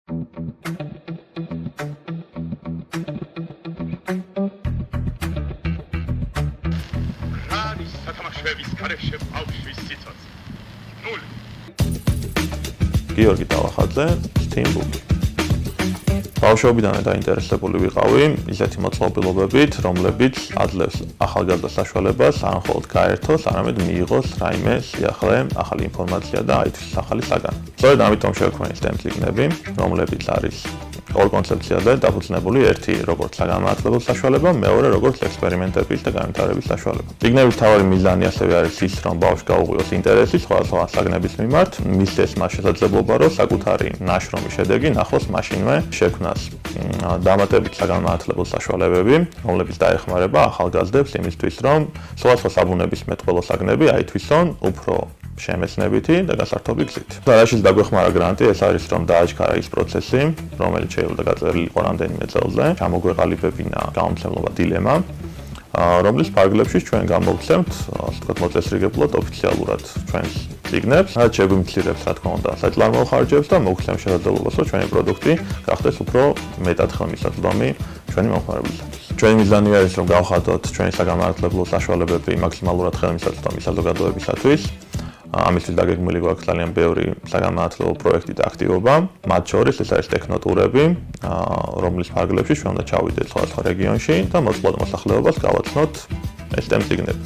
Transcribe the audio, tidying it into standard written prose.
რა არის სათამაშოების გარეშე ბავშვის სიცოცხლე? ნული. გიორგი დავახაძე, Steambook. ბავშვობიდანვე დაინტერესებული ვიყავი ისეთი მოწყობილობებით, რომლებიც აძლევს ახალგაზრდა საშუალებას არ მხოლოდ გაერთოს, არამედ მიიღოს რაიმე სიახლე, ახალი ინფორმაცია და აითვისოს ახალი საგანი. სწორედ ამიტომ შევქმნი STEM წიგნები, რომლებიც არის ორ კონცეფციაზე დაფუძნებული, ერთი როგორც საგანმანათლებლო საშუალება, მეორე როგორც ექსპერიმენტების და განვითარების საშუალება. წიგნების მთავარი მიზანი ასევე არის ის, რომ ბავშვს გაუღვიოს ინტერესი სხვადასხვა საგნების მიმართ, მისცეს მას შესაძლებლობა, რომ საკუთარი ნაშრომის შედეგი ნახოს მაშინვე შექმნას დამატებით საგანმანათლებლო საშუალებები, რომლებიც დაეხმარება ახალგაზრდებს იმისთვის, რომ სხვადასხვა საბუნების მეტყველო საგნები აითვისონ უფრო შემეცნებითი და გასართობი გზით. რაშიც დაგვეხმარა გრანტი, ეს არის რომ დააჩქარა ის პროცესი, რომელიც შეიძლება გაწერილი იყო რამდენიმე წელზე, ჩამოგვეყალიბებინა გამომცემლობა დილემა, რომლის ფარგლებში ჩვენ გამოვცემთ, ასე ვთქვათ, მოწესრიგებლად ოფიციალურად ჩვენს წიგნებს, რაც შეგვიმცირებს, რა თქმა უნდა, საჭმელ ხარჯებს და მოგცემს შესაძლებლობას, რომ ჩვენი პროდუქტი გახდეს უფრო მეტად ხელმისაწვდომი ჩვენი მომხმარებლისათვის. ჩვენი მიზანი არის, რომ გავხადოთ ჩვენი საგანმანათლებლო საშუალებები მაქსიმალურად ხელმისაწვდომი საზოგადოებისათვის. ამისთვის დაგეგმილი გვაქვს ძალიან ბევრი საგანმანათლებლო პროექტი და აქტივობა. მათ შორის ეს არის ტექნოტურები, რომლის ფარგლებში ჩვენ უნდა ჩავიდეთ სხვადასხვა რეგიონში და მოსახლეობას გავაცნოთ STEM წიგნები.